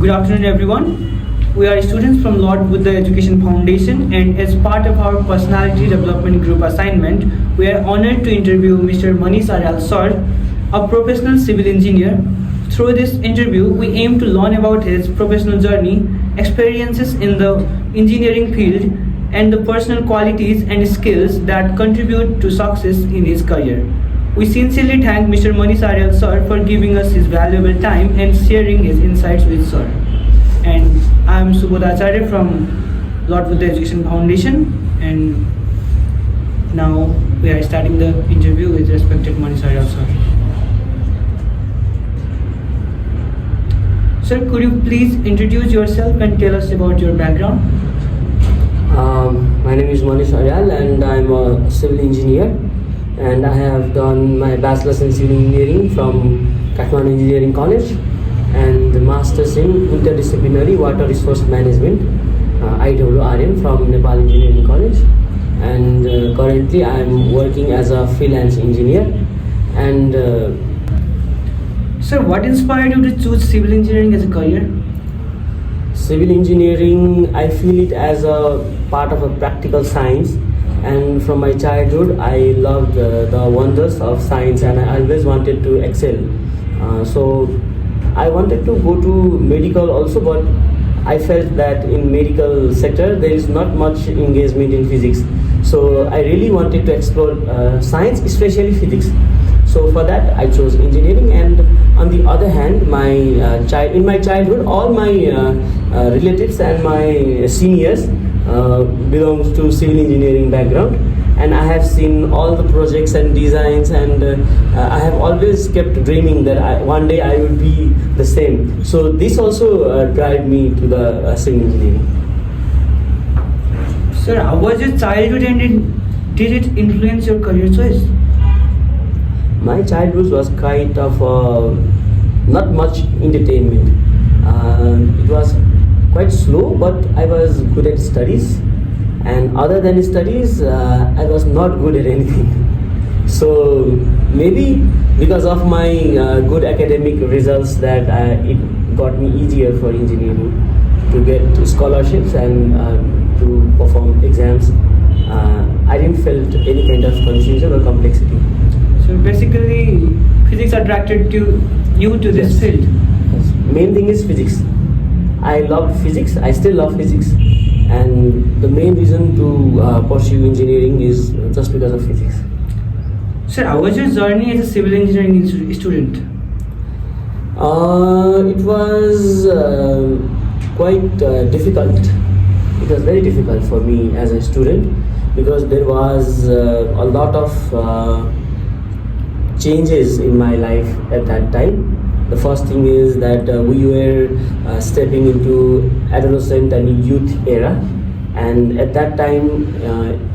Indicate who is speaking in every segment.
Speaker 1: Good afternoon, everyone. We are students from Lord Buddha Education Foundation, and as part of our personality development group assignment, we are honored to interview Mr. Er.Manish sir, a professional civil engineer. Through this interview, we aim to learn about his professional journey, experiences in the engineering field, and the personal qualities and skills that contribute to success in his career. We sincerely thank Mr. Er.Manish sir for giving us his valuable time and sharing his insights with sir. And I am Subodh Acharya from Lord Buddha Education Foundation, and now we are starting the interview with respected Er.Manish sir. Sir, could you please introduce yourself and tell us about your background?
Speaker 2: My name is Aryal and I'm a civil engineer, and I have done my bachelor's in civil engineering from Kathmandu Engineering College and the master's in interdisciplinary water resource management, IWRM, from Nepal Engineering College. And currently I am working as a freelance engineer. And
Speaker 1: Sir, what inspired you to choose civil engineering as a career?
Speaker 2: civil engineering, I feel it as a part of a practical science, and from my childhood I loved the wonders of science, and I always wanted to excel. So I wanted to go to medical also, but I felt that in medical sector there is not much engagement in physics. So I really wanted to explore science, especially physics. So for that I chose engineering. And on the other hand, in my childhood, all my relatives and my seniors belongs to civil engineering background, and I have seen all the projects and designs, and I have always kept dreaming that one day I will be the same. So this also drive me to the civil engineering.
Speaker 1: Sir, how was your childhood and did it influence your career choice?
Speaker 2: My childhood was kind of not much entertainment. It was quite slow, but I was good at studies. And other than studies, I was not good at anything. So maybe because of my good academic results, that it got me easier for engineering to get scholarships and to perform exams. I didn't felt any kind of confusion or complexity.
Speaker 1: So basically, physics attracted you to this field.
Speaker 2: Yes. Main thing is physics. I loved physics. I still love physics, and the main reason to pursue engineering is just because of physics.
Speaker 1: Sir, how was your journey as a civil engineering student?
Speaker 2: It was quite difficult. It was very difficult for me as a student because there was a lot of changes in my life at that time. The first thing is that we were stepping into adolescent and youth era, and at that time,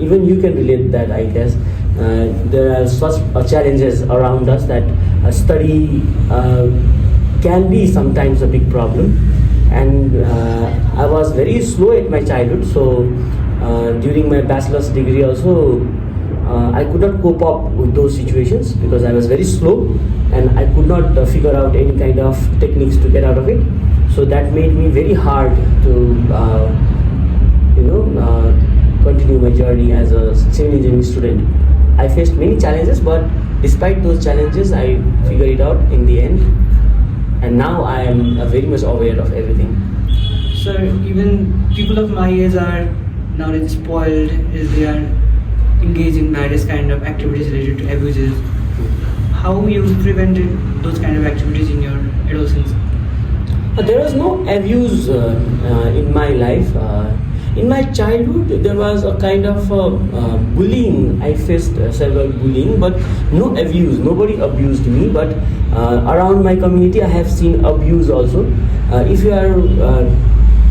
Speaker 2: even you can relate that, I guess. There are such challenges around us that study can be sometimes a big problem, and I was very slow at my childhood. So during my bachelor's degree also, I could not cope up with those situations because I was very slow and I could not figure out any kind of techniques to get out of it. So that made me very hard to continue my journey as a civil engineering student. I faced many challenges, but despite those challenges, I figured it out in the end, and now I am very much aware of everything.
Speaker 1: Sir, even people of my age are nowadays spoiled as they are engaged in various kind of activities related to abuses. How you prevented those kind of activities in your adolescence?
Speaker 2: There was no abuse in my life. In my childhood, there was a kind of bullying. I faced several bullying, but no abuse. Nobody abused me. But around my community, I have seen abuse also. If you are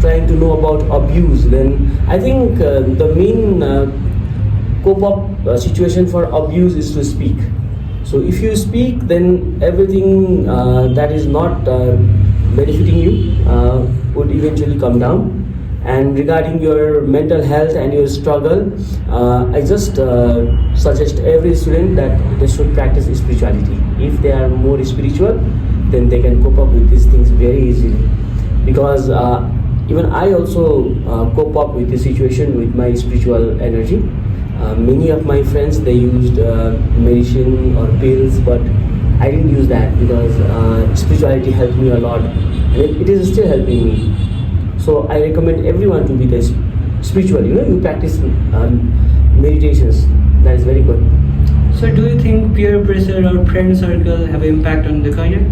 Speaker 2: trying to know about abuse, then I think the main cope-up situation for abuse is to speak. So if you speak, then everything that is not benefiting you would eventually come down. And regarding your mental health and your struggle, I just suggest every student that they should practice spirituality. If they are more spiritual, then they can cope up with these things very easily. Because because even I also cope up with the situation with my spiritual energy. Many of my friends, they used medicine or pills, but I didn't use that because spirituality helped me a lot, and it is still helping me. So I recommend everyone to be this spiritual. You practice meditations. That is very good.
Speaker 1: So do you think peer pressure or friend circle have an impact on the career?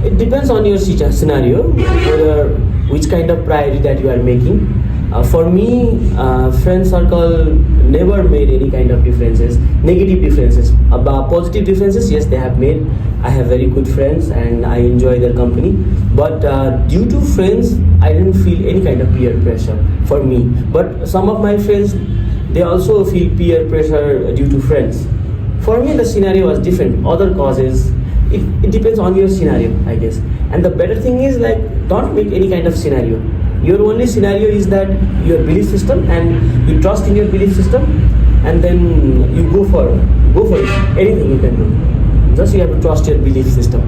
Speaker 2: It depends on your scenario, whether which kind of priority that you are making. For me, friend circle never made any kind of differences, negative differences. About positive differences, yes, they have made. I have very good friends and I enjoy their company. But due to friends, I didn't feel any kind of peer pressure for me. But some of my friends, they also feel peer pressure due to friends. For me, the scenario was different. Other causes, it depends on your scenario, I guess. And the better thing is, like, don't make any kind of scenario. Your only scenario is that your belief system, and you trust in your belief system, and then you go for it. Anything you can do. Just you have to trust your belief system,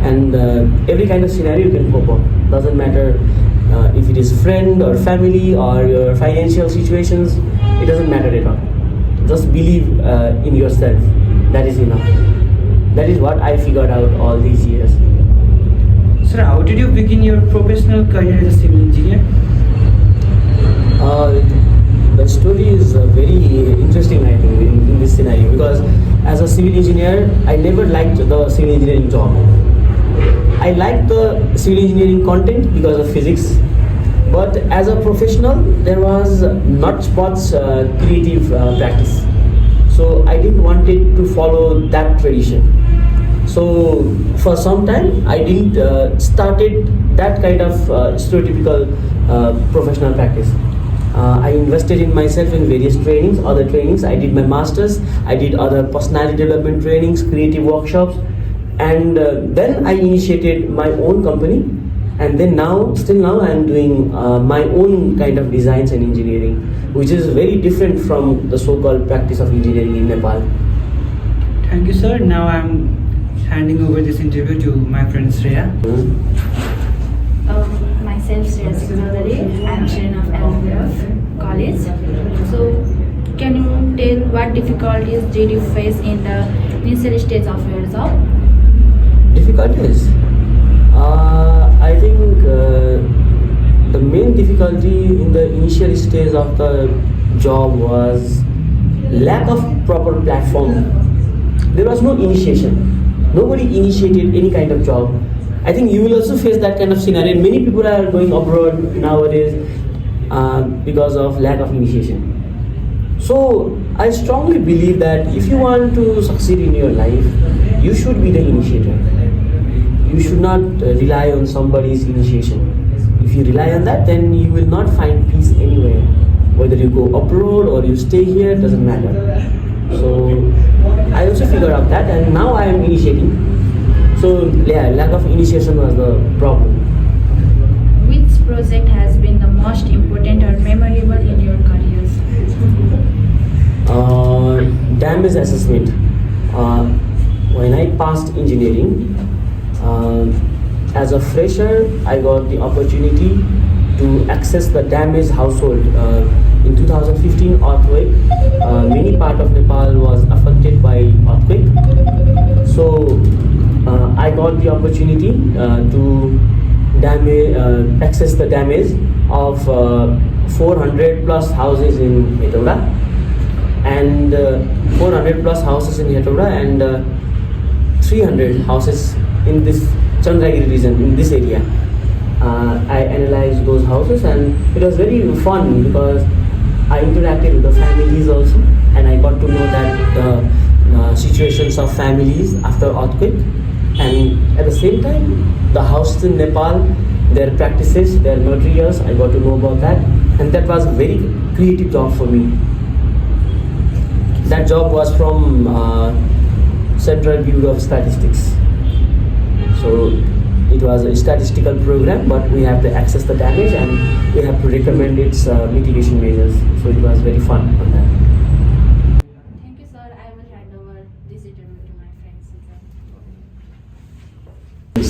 Speaker 2: and every kind of scenario you can cope up. Doesn't matter if it is friend or family or your financial situations. It doesn't matter at all. Just believe in yourself. That is enough. That is what I figured out all these years.
Speaker 1: Sir, how did you begin your professional career as a civil engineer?
Speaker 2: The story is very interesting, I think, in this scenario, because as a civil engineer, I never liked the civil engineering job. I liked the civil engineering content because of physics, but as a professional, there was not much creative practice. So I didn't want it to follow that tradition. So for some time, I didn't started that kind of stereotypical professional practice. I invested in myself in various trainings, other trainings. I did my masters. I did other personality development trainings, creative workshops, and then I initiated my own company. And then still now, I am doing my own kind of designs and engineering, which is very different from the so-called practice of engineering in Nepal.
Speaker 1: Thank you, sir. Now I'm handing over this interview to my friend Shreya.
Speaker 3: Myself, Shreya Sikandari. I'm a student of Aryal College. So, can you tell what difficulties did you face in the initial stage of your job?
Speaker 2: Difficulties? I think the main difficulty in the initial stage of the job was lack of proper platform. There was no initiation. Nobody initiated any kind of job. I think you will also face that kind of scenario. Many people are going abroad nowadays because of lack of initiation. So I strongly believe that if you want to succeed in your life, you should be the initiator. You should not rely on somebody's initiation. If you rely on that, then you will not find peace anywhere. Whether you go abroad or you stay here, doesn't matter. So I also figured out that, and now I am initiating. So yeah, lack of initiation was the problem.
Speaker 3: Which project has been the most important or memorable in your careers?
Speaker 2: Damage assessment. When I passed engineering, as a fresher, I got the opportunity to access the damaged household. In 2015 earthquake, many part of Nepal was affected by earthquake. So I got the opportunity to access the damage of 400 plus houses in Hetauda, and 400 plus houses in Hetauda, and 300 houses in this Chandragiri region, in this area. I analyzed those houses, and it was very fun because I interacted with the families also, and I got to know that the situations of families after earthquake, and at the same time the houses in Nepal, their practices, their materials, I got to know about that, and that was a very creative job for me. That job was from Central Bureau of Statistics. So it was a statistical program, but we have to access the damage and we have to recommend its mitigation measures. So it was very fun on that.
Speaker 3: Thank you, sir. I will hand over this interview to my friend Susan.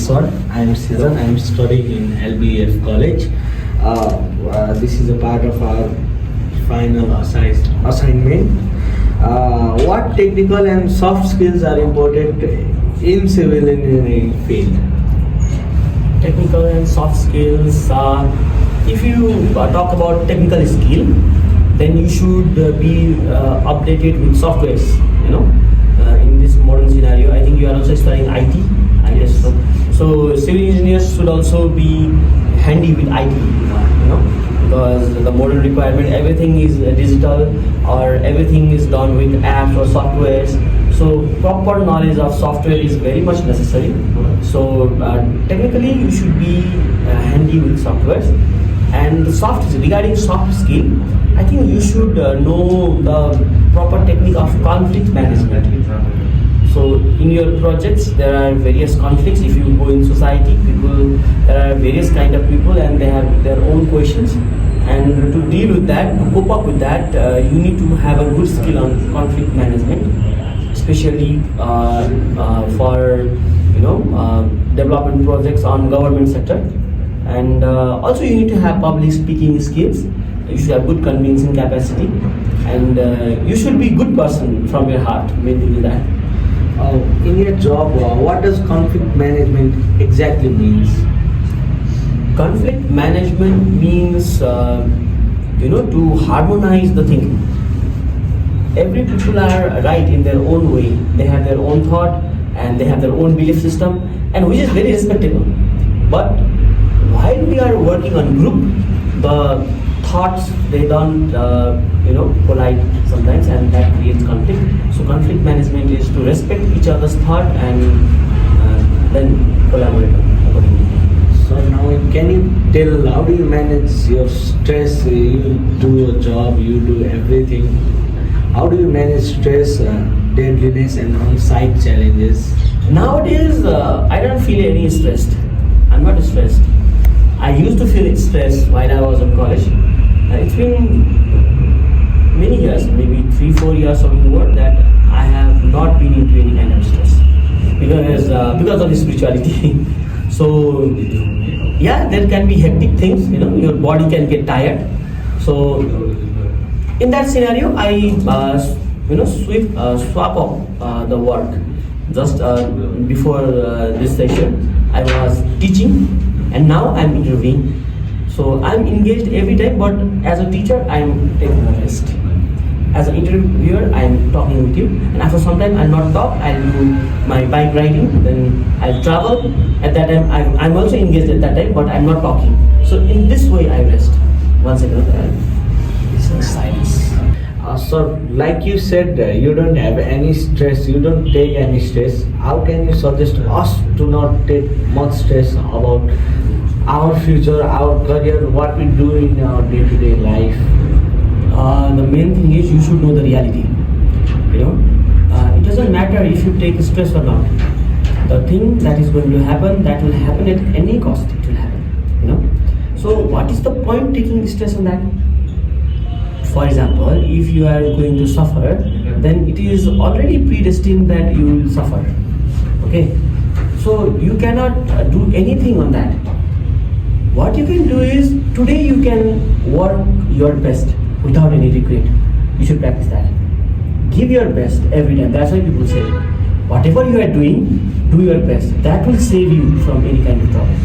Speaker 2: sir. I'm Siran. I'm studying in LBF College. This is a part of our final assignment. What technical and soft skills are important in civil engineering field? Technical and soft skills. If you talk about technical skill, then you should be updated with softwares. In this modern scenario, I think you are also studying IT. I guess so. So civil engineers should also be handy with IT. Because the modern requirement, everything is digital or everything is done with apps or softwares. So proper knowledge of software is very much necessary. So technically you should be handy with softwares. And regarding soft skill, I think you should know the proper technique of conflict management. So in your projects, there are various conflicts. If you go in society, there are various kind of people and they have their own questions. And to deal with that, to cope up with that, you need to have a good skill on conflict management, especially for development projects on government sector. And also you need to have public speaking skills. You should have good convincing capacity, and you should be a good person from your heart. Mainly that. In your job, what does conflict management exactly means? Conflict management means to harmonize the thinking. Every people are right in their own way. They have their own thought and they have their own belief system, and which is very respectable. But while we are working on group, the thoughts they don't collide sometimes, and that creates conflict. So conflict management is to respect each other's thought and then collaborate accordingly. So now can you tell how do you manage your stress? You do a job, you do everything. How do you manage stress, deadliness and on-site challenges? Nowadays, I don't feel any stressed. I'm not stressed. I used to feel stressed while I was in college. It's been many years, maybe 3-4 years or more, that I have not been into any kind of stress because of the spirituality. So yeah, there can be hectic things. Your body can get tired. So in that scenario, I swap up the work. Just before this session, I was teaching, and now I'm interviewing. So I'm engaged every time, but as a teacher, I'm taking a rest. As an interviewer, I'm talking with you, and after some time, I'll not talk. I'll do my bike riding, then I'll travel. At that time, I'm also engaged at that time, but I'm not talking. So in this way, I rest. Once again, it's in silence. So, like you said, you don't have any stress, you don't take any stress. How can you suggest us to not take much stress about our future, our career, what we do in our day-to-day life? The main thing is you should know the reality. It doesn't matter if you take stress or not. The thing that is going to happen, that will happen at any cost. It will happen. So, what is the point taking stress on that? For example, if you are going to suffer, then it is already predestined that you will suffer. Okay, so you cannot do anything on that. What you can do is, today you can work your best without any regret. You should practice that. Give your best every time. That's why people say, whatever you are doing, do your best. That will save you from any kind of trouble.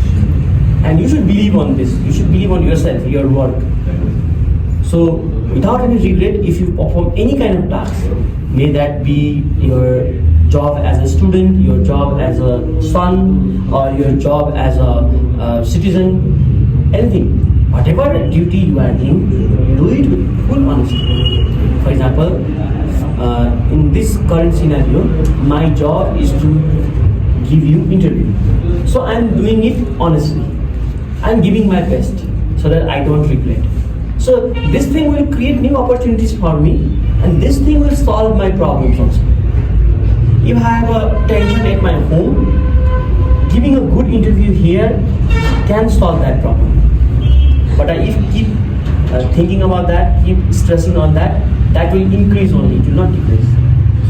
Speaker 2: And you should believe on this. You should believe on yourself, your work. So, without any regret, if you perform any kind of task, may that be your job as a student, your job as a son, or your job as a citizen, anything, whatever duty you are doing, do it with full honesty. For example, in this current scenario, my job is to give you interview. So I am doing it honestly. I am giving my best so that I don't regret. So this thing will create new opportunities for me, and this thing will solve my problems also. If I have a tension at my home, giving a good interview here can solve that problem. But if I keep thinking about that, keep stressing on that, that will increase only, it will not decrease.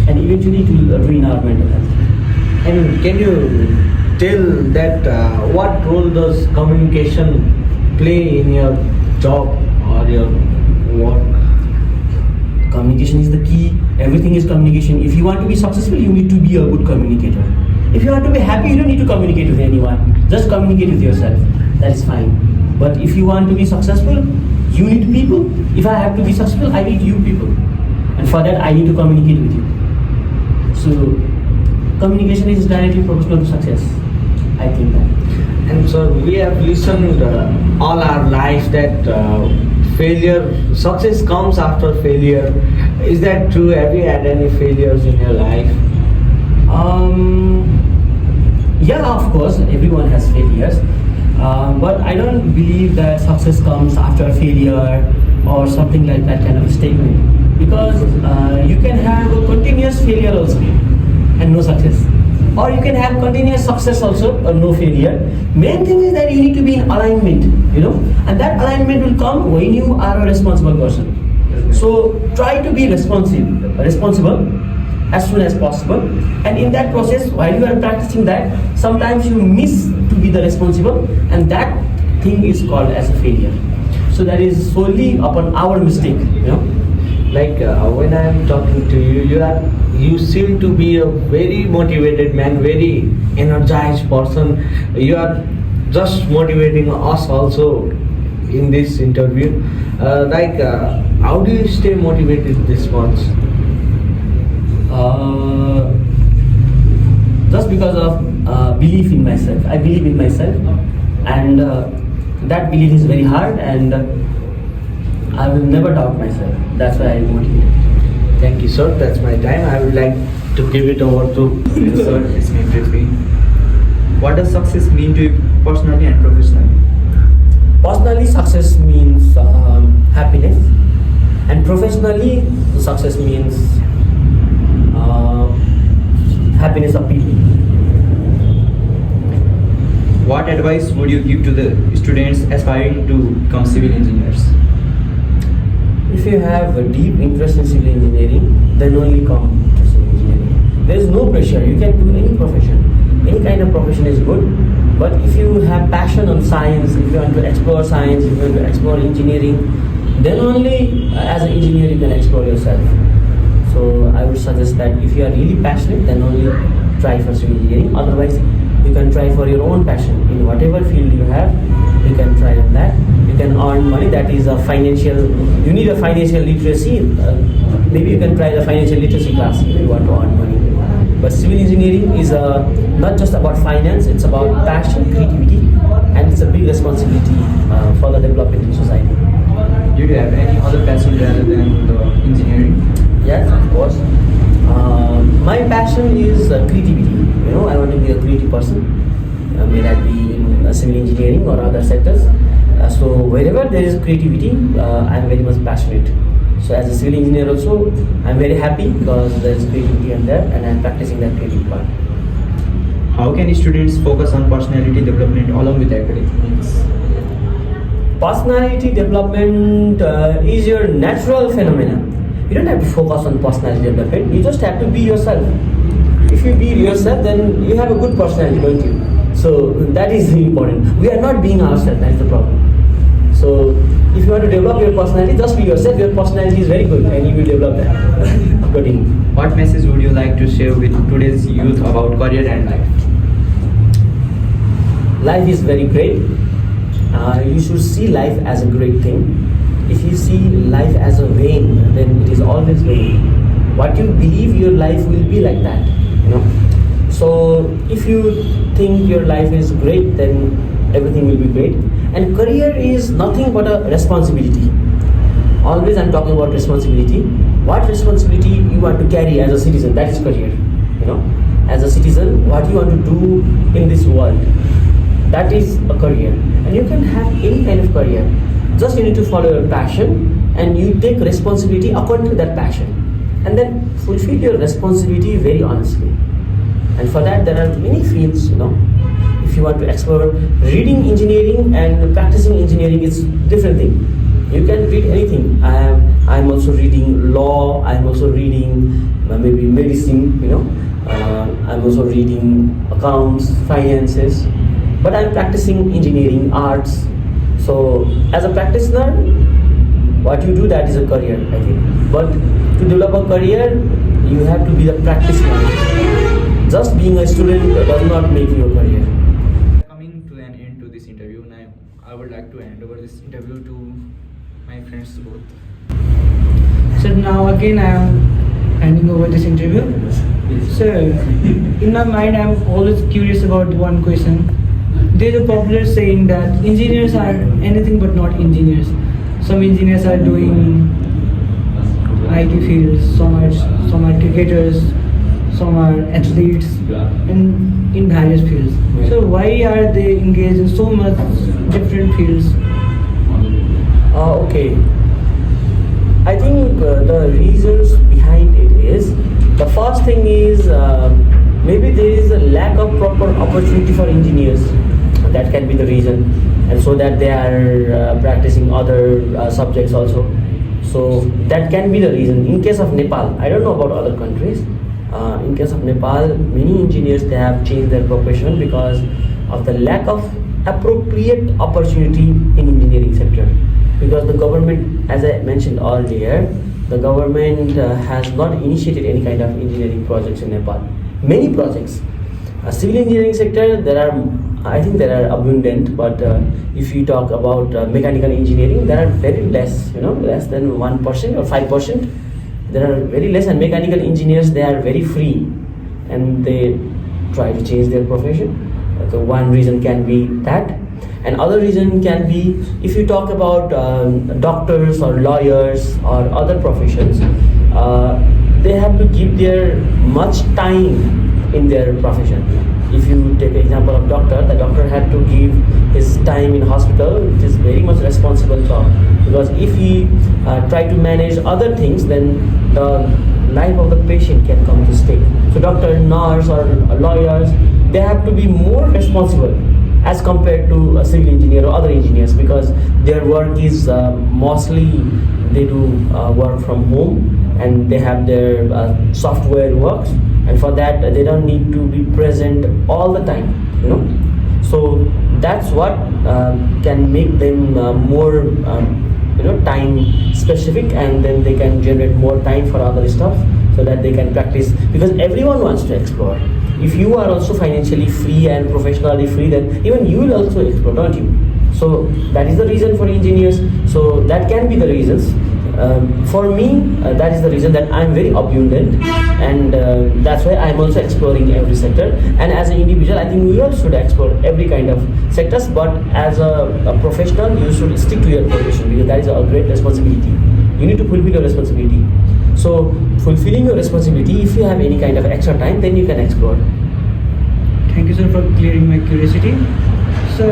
Speaker 2: And eventually it will ruin our mental health.
Speaker 1: And can you
Speaker 4: tell that what role does communication play in your job or your work?
Speaker 2: Communication is the key. Everything is communication. If you want to be successful, you need to be a good communicator. If you want to be happy, you don't need to communicate with anyone. Just communicate with yourself. That is fine. But if you want to be successful, you need people. If I have to be successful, I need you people. And for that, I need to communicate with you. So, communication is directly proportional to success. I think that.
Speaker 4: And so we have listened all our life that success comes after failure. Is that true? Have you had any failures in your life?
Speaker 2: Yeah, of course, everyone has failures. But I don't believe that success comes after failure or something like that kind of statement. Because you can have a continuous failure also and no success. Or you can have continuous success also or no failure. Main thing is that you need to be in alignment, and that alignment will come when you are a responsible person. So try to be responsible as soon as possible. And in that process, while you are practicing that, sometimes you miss to be the responsible, and that thing is called as a failure. So that is solely upon our mistake,
Speaker 4: Like when I am talking to you, you seem to be a very motivated man, very energized person. You are just motivating us also in this interview. How do you stay motivated this much?
Speaker 2: Just because of belief in myself. I believe in myself, and that belief is very hard, and I will never doubt myself. That's why I am motivated.
Speaker 4: Thank you, sir. That's my time. I would like to give it over to
Speaker 5: Yes, sir, it's me briefly. What does success mean to you personally and professionally?
Speaker 2: Personally, success means happiness, and professionally, success means happiness of people.
Speaker 5: What advice would you give to the students aspiring to become civil engineers?
Speaker 2: If you have a deep interest in civil engineering, then only come to civil engineering. There is no pressure. You can do any profession. Any kind of profession is good. But if you have passion on science, if you want to explore science, if you want to explore engineering, then only as an engineer you can explore yourself. So I would suggest that if you are really passionate, then only try for civil engineering. Otherwise, you can try for your own passion. In whatever field you have, you can try on that. You can earn money. That is a financial, you need a financial literacy. Maybe you can try the financial literacy class if you want to earn money. But civil engineering is not just about finance, it's about passion, creativity, and it's a big responsibility for the development of society.
Speaker 5: Do you have any other passion rather than the engineering?
Speaker 2: Yes, of course. My passion is creativity. I want to be a creative person. May that be in civil engineering or other sectors. So wherever there is creativity, I'm very much passionate. So as a civil engineer also, I'm very happy because there is creativity in there, and I'm practicing that creative part.
Speaker 5: How can students focus on personality development along with academics?
Speaker 2: Personality development is your natural phenomenon. You don't have to focus on personality development. You just have to be yourself. If you be yourself, then you have a good personality, don't you? So that is important. We are not being ourselves. That's the problem. So if you want to develop your personality, just be yourself. Your personality is very good, and you will develop that. Accordingly.
Speaker 5: What message would you like to share with today's youth about career and life?
Speaker 2: Life is very great. You should see life as a great thing. If you see life as a vain, then it is always vain. What you believe your life will be like that, So if you think your life is great, then everything will be great. And career is nothing but a responsibility. Always I'm talking about responsibility. What responsibility you want to carry as a citizen, that is career. As a citizen, what you want to do in this world, that is a career. And you can have any kind of career. Just you need to follow your passion, and you take responsibility according to that passion, and then fulfill your responsibility very honestly. And for that there are many fields. If you want to explore reading engineering and practicing engineering, it's different thing. You can read anything. I'm also reading law. I'm also reading maybe medicine. I'm also reading accounts, finances, but I'm practicing engineering, arts. So as a practitioner, what you do, that is a career, I think. But to develop a career, you have to be the practitioner. Just being a student does not make you a career.
Speaker 5: Coming to an end to this interview, now I would like to hand over this interview to my friends both.
Speaker 1: So now again I am handing over this interview. So in my mind I am always curious about one question. There is a popular saying that engineers are anything but not engineers. Some engineers are doing IT fields, some are cricketers, some are athletes, and in various fields. So why are they engaged in so much different fields?
Speaker 2: Okay. I think the reasons behind it is, the first thing is maybe there is a lack of proper opportunity for engineers. That can be the reason, and so that they are practicing other subjects also. So that can be the reason. In case of Nepal, I don't know about other countries. In case of Nepal, many engineers, they have changed their profession because of the lack of appropriate opportunity in engineering sector. Because the government, as I mentioned earlier, the government has not initiated any kind of engineering projects in Nepal. Many projects. Civil engineering sector, I think there are abundant, but if you talk about mechanical engineering, there are very less, less than 1% or 5%. There are very less, and mechanical engineers, they are very free and they try to change their profession. So one reason can be that, and other reason can be, if you talk about doctors or lawyers or other professions, they have to give their much time in their profession. If you take an example of doctor, the doctor had to give his time in hospital. It is very much responsible job, because if he try to manage other things, then the life of the patient can come to stake. So doctor, nurse or lawyers, they have to be more responsible as compared to a civil engineer or other engineers, because their work is mostly they do work from home, and they have their software works, and for that they don't need to be present all the time, so that's what can make them more time specific, and then they can generate more time for other stuff, so that they can practice, because everyone wants to explore. If you are also financially free and professionally free, then even you will also explore, don't you? So that is the reason for engineers. So that can be the reasons. For me, that is the reason that I'm very abundant, and that's why I'm also exploring every sector. And as an individual, I think we all should explore every kind of sectors, but as a professional, you should stick to your profession, because that is a great responsibility. You need to fulfill your responsibility. So fulfilling your responsibility, if you have any kind of extra time, then you can explore.
Speaker 1: Thank you, sir, for clearing my curiosity. So,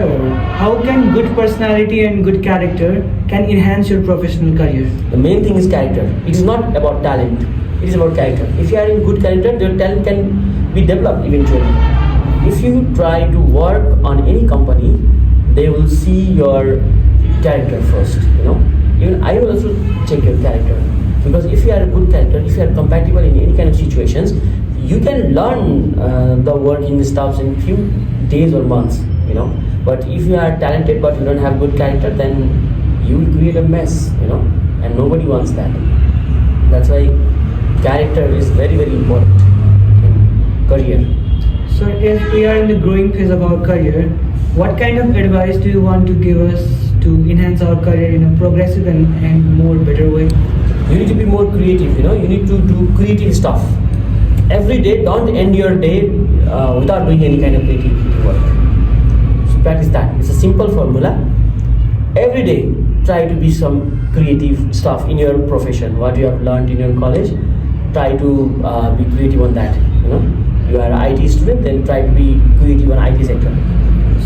Speaker 1: how can good personality and good character can enhance your professional career?
Speaker 2: The main thing is character. It is not about talent. It is about character. If you are in good character, your talent can be developed eventually. If you try to work on any company, they will see your character first. Even I will also check your character, because if you are a good character, if you are compatible in any kind of situations, you can learn the working stuffs in few days or months. But if you are talented but you don't have good character, then you will create a mess, and nobody wants that. That's why character is very, very important in career.
Speaker 1: So, as we are in the growing phase of our career, what kind of advice do you want to give us to enhance our career in a progressive and more better way?
Speaker 2: You need to be more creative, you need to do creative stuff. Every day, don't end your day without doing any kind of creative work. So practice that. It's a simple formula. Every day, try to be some creative stuff in your profession. What you have learned in your college, try to be creative on that. You are an IT student, then try to be creative on IT sector.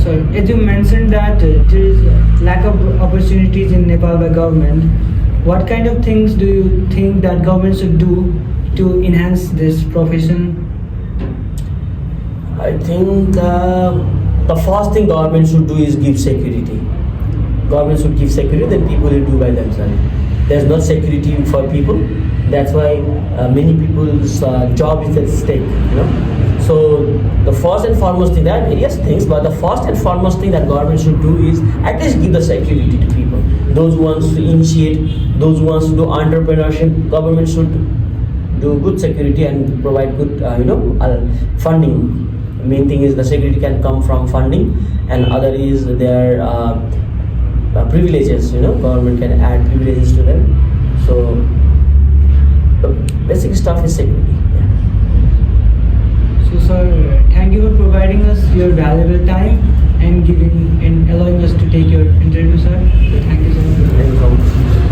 Speaker 1: So, as you mentioned that there is lack of opportunities in Nepal by government, what kind of things do you think that government should do to enhance this profession?
Speaker 2: I think the first thing government should do is give security. Government should give security, then people will do by themselves. There's no security for people, That's why many people's job is at stake, you know. So the first and foremost thing that, yes, things, but the first and foremost thing that government should do is at least give the security to people. Those who wants to initiate, those who wants to do entrepreneurship, government should do good security and provide good, funding. Main thing is the security can come from funding, and other is their privileges. You know, government can add privileges to them. So the basic stuff is security. Yeah.
Speaker 1: So, sir, thank you for providing us your valuable time and allowing us to take your interview, sir. So, thank you so much.
Speaker 2: Thank you so much.